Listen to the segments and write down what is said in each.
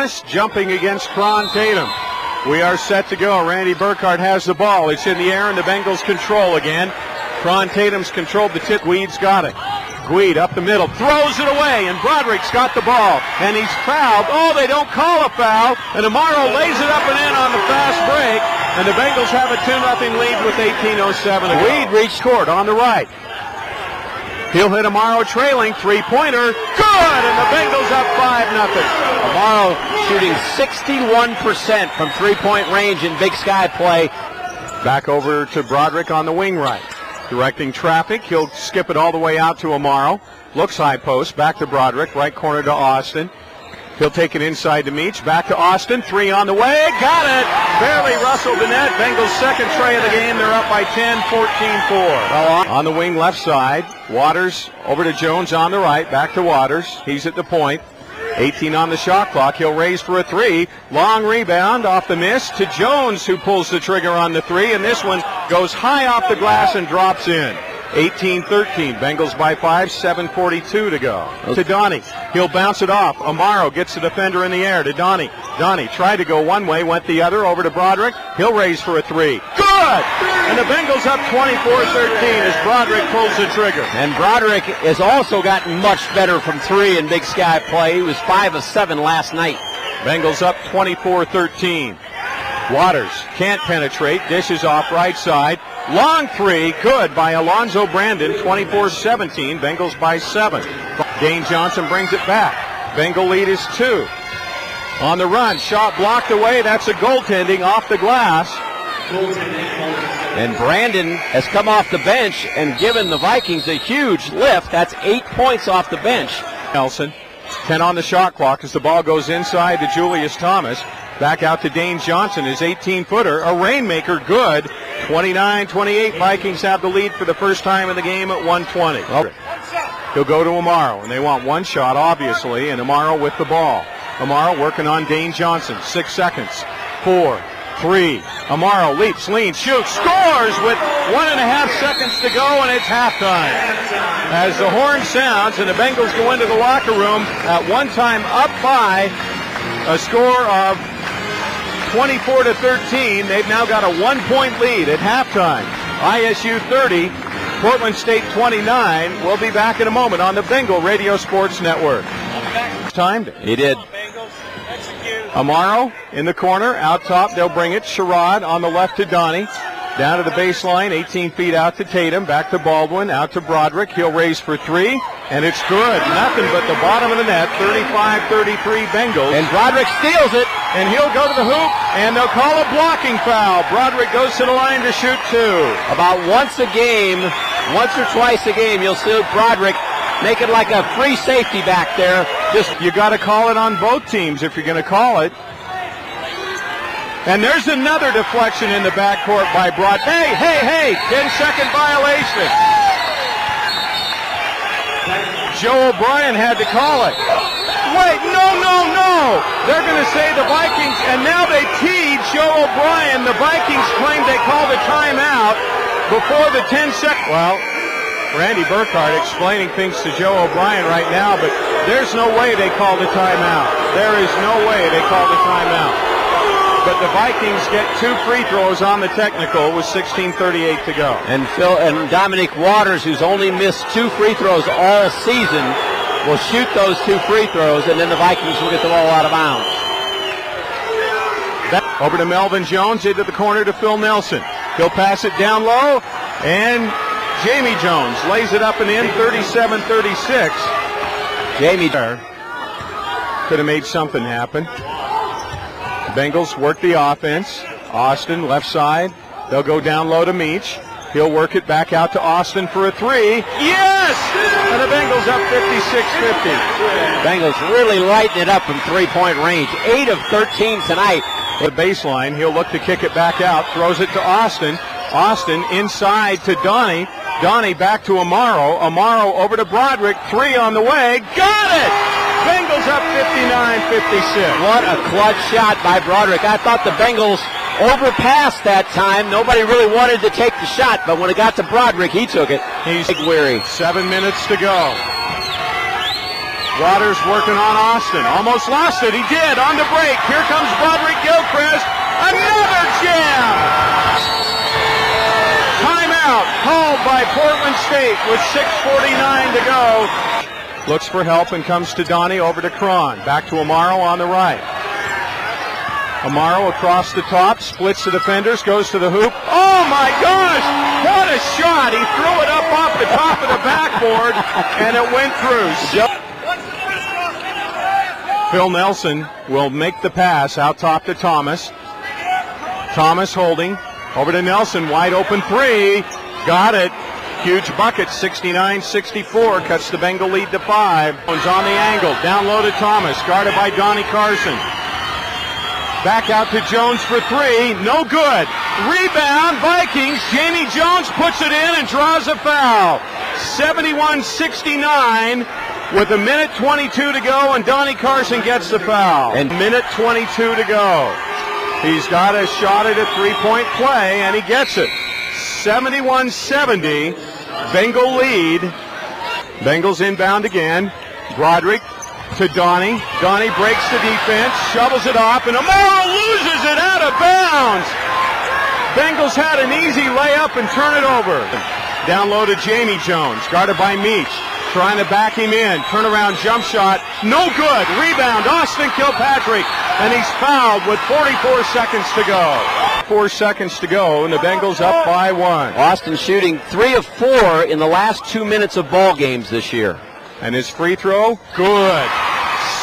Thomas jumping against Cron Tatum. We are set to go. Randy Burkhardt has the ball. It's in the air, and the Bengals control again. Cron Tatum's controlled the tip. Weed's got it. Weed up the middle, throws it away, and Broderick's got the ball, and he's fouled. Oh, they don't call a foul, and Amaro lays it up and in on the fast break, and the Bengals have a 2-0 lead with 18:07 to go. Weed reached court on the right. He'll hit Amaro trailing, three-pointer, good, and the Bengals up 5-0. Amaro shooting 61% from three-point range in Big Sky play. Back over to Broderick on the wing right. Directing traffic, he'll skip it all the way out to Amaro. Looks high post, back to Broderick, right corner to Austin. He'll take it inside to Meach, back to Austin, three on the way, got it! Barely rustled the net, Bengals' second tray of the game, they're up by 10, 14-4. On the wing left side, Waters over to Jones on the right, back to Waters, he's at the point. 18 on the shot clock. He'll raise for a three. Long rebound off the miss to Jones, who pulls the trigger on the three, and this one goes high off the glass and drops in. 18-13. Bengals by 5, 7:42 to go. To Donnie. He'll bounce it off. Amaro gets the defender in the air to Donnie. Donnie tried to go one way, went the other, over to Broderick. He'll raise for a three. Good! And the Bengals up 24-13 as Broderick pulls the trigger. And Broderick has also gotten much better from three in Big Sky play. He was 5 of 7 last night. Bengals up 24-13. Waters can't penetrate. Dishes off right side. Long three, good by Alonzo Brandon, 24-17. Bengals by 7. Dane Johnson brings it back. Bengal lead is 2. On the run, shot blocked away. That's a goaltending off the glass. And Brandon has come off the bench and given the Vikings a huge lift. That's 8 points off the bench. Nelson, 10 on the shot clock as the ball goes inside to Julius Thomas. Back out to Dane Johnson, his 18-footer, a rainmaker, good. 29-28, Vikings have the lead for the first time in the game at 1:20. He'll go to Amaro, and they want one shot, obviously, and Amaro with the ball. Amaro working on Dane Johnson, 6 seconds, 4, 3. Amaro leaps, leans, shoots, scores with 1.5 seconds to go, and it's halftime. As the horn sounds and the Bengals go into the locker room at one time up by a score of 24-13. They've now got a 1-point lead at halftime. ISU 30, Portland State 29. We'll be back in a moment on the Bengal Radio Sports Network. Timed it. He did. Amaro in the corner, out top, they'll bring it. Sherrod on the left to Donnie. Down to the baseline, 18 feet out to Tatum, back to Baldwin, out to Broderick. He'll raise for three, and it's good. Nothing but the bottom of the net, 35-33 Bengals. And Broderick steals it. And he'll go to the hoop, and they'll call a blocking foul. Broderick goes to the line to shoot 2. About once a game, once or twice a game, you'll see Broderick make it like a free safety back there. You got to call it on both teams if you're going to call it. And there's another deflection in the backcourt by Broderick. Hey, 10-second violation. Joe O'Brien had to call it. Wait, no. They're going to say the Vikings, and now they teed Joe O'Brien. The Vikings claim they called a timeout before the 10-second. Well, Randy Burkhardt explaining things to Joe O'Brien right now, but there's no way they called a timeout. There is no way they called a timeout. But the Vikings get 2 free throws on the technical with 16:38 to go. And Dominic Waters, who's only missed 2 free throws all season, will shoot those 2 free throws, and then the Vikings will get the ball out of bounds. Over to Melvin Jones, into the corner to Phil Nelson. He'll pass it down low, and Jamie Jones lays it up and in, 37-36. Jamie could have made something happen. Bengals work the offense. Austin, left side. They'll go down low to Meach. He'll work it back out to Austin for a three. Yes! And the Bengals up 56-50. Bengals really lighting it up from three-point range. 8 of 13 tonight. The baseline, he'll look to kick it back out. Throws it to Austin. Austin inside to Donnie. Donnie back to Amaro. Amaro over to Broderick. 3 on the way. Got it! Bengals up 59-56. What a clutch shot by Broderick. I thought the Bengals overpassed that time. Nobody really wanted to take the shot, but when it got to Broderick, he took it. He's weary. 7 minutes to go. Waters working on Austin. Almost lost it. He did on the break. Here comes Broderick Gilchrist. Another jam! Timeout called by Portland State with 6:49 to go. Looks for help and comes to Donnie, over to Cron. Back to Amaro on the right. Amaro across the top, splits the defenders, goes to the hoop. Oh my gosh! What a shot! He threw it up off the top of the backboard and it went through. Phil Nelson will make the pass out top to Thomas. Thomas holding. Over to Nelson, wide open three. Got it. Huge bucket, 69-64. Cuts the Bengal lead to 5. On the angle. Down low to Thomas. Guarded by Donnie Carson. Back out to Jones for 3. No good. Rebound, Vikings. Jamie Jones puts it in and draws a foul. 71-69 with a minute 22 to go, and Donnie Carson gets the foul. And minute 22 to go. He's got a shot at a three-point play, and he gets it. 71-70, Bengal lead. Bengals inbound again. Broderick to Donnie. Donnie breaks the defense, shovels it off, and Amaro loses it out of bounds. Bengals had an easy layup and turn it over. Down low to Jamie Jones, guarded by Meach. Trying to back him in. Turnaround jump shot. No good. Rebound. Austin Kilpatrick. And he's fouled with 44 seconds to go. 4 seconds to go, and the Bengals up by 1. Austin shooting 3 of 4 in the last 2 minutes of ball games this year. And his free throw, good.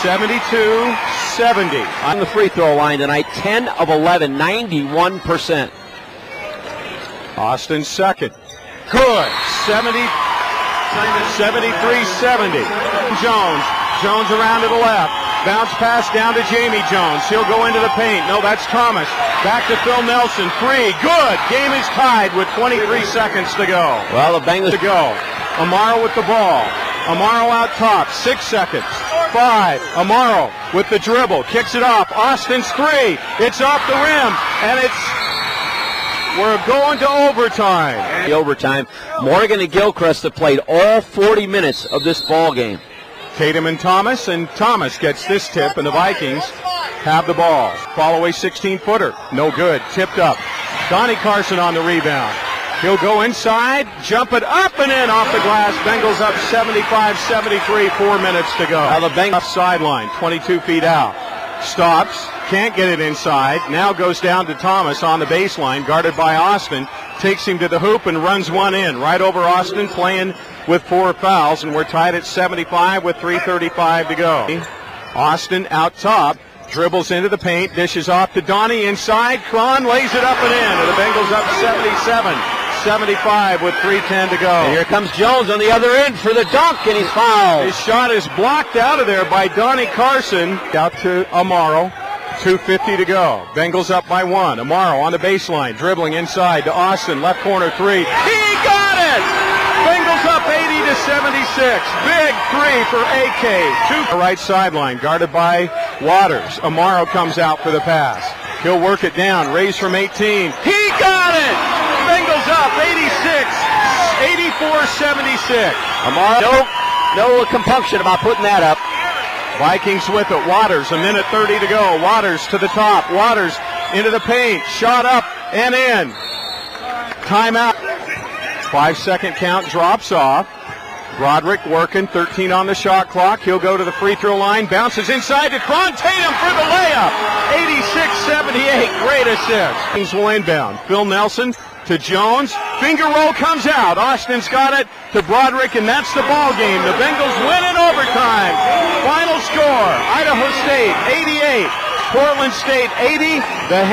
72-70. On the free throw line tonight, 10 of 11, 91%. Austin's second. Good. 73-70. Jones around to the left. Bounce pass down to Jamie Jones. He'll go into the paint. No, that's Thomas. Back to Phil Nelson. 3. Good. Game is tied with 23 seconds to go. Well, the Bengals to go. Amaro with the ball. Amaro out top. 6 seconds. 5. Amaro with the dribble. Kicks it off. Austin's 3. It's off the rim. And we're going to overtime. The overtime. Morgan and Gilchrist have played all 40 minutes of this ball game. Tatum and Thomas gets this tip, and the Vikings have the ball. Follow a 16-footer. No good. Tipped up. Donnie Carson on the rebound. He'll go inside, jump it up and in off the glass. Bengals up 75-73, 4 minutes to go. Now the Bengals sideline, 22 feet out. Stops, can't get it inside. Now goes down to Thomas on the baseline, guarded by Austin. Takes him to the hoop and runs one in. Right over Austin, playing with 4 fouls, and we're tied at 75 with 3:35 to go. Austin out top, dribbles into the paint, dishes off to Donnie inside. Cron lays it up and in, and the Bengals up 77-75 with 3:10 to go. And here comes Jones on the other end for the dunk, and he's fouled. His shot is blocked out of there by Donnie Carson. Out to Amaro. 2:50 to go. Bengals up by 1. Amaro on the baseline, dribbling inside to Austin. Left corner 3. He got it! Bengals up 80-76. Big 3 for AK. 2. Right sideline, guarded by Waters. Amaro comes out for the pass. He'll work it down. Raise from 18. He got it! Bengals up 84-76. Amaro, no compunction about putting that up. Vikings with it. Waters, a minute 30 to go. Waters to the top. Waters into the paint. Shot up and in. Timeout. 5-second count drops off. Broderick working, 13 on the shot clock. He'll go to the free throw line. Bounces inside to Cron. Tatum for the layup. 86-78. Great assist. Vikings will inbound. Phil Nelson to Jones. Finger roll comes out. Austin's got it to Broderick, and that's the ball game. The Bengals win in overtime. Final score, Idaho State 88, Portland State 80. The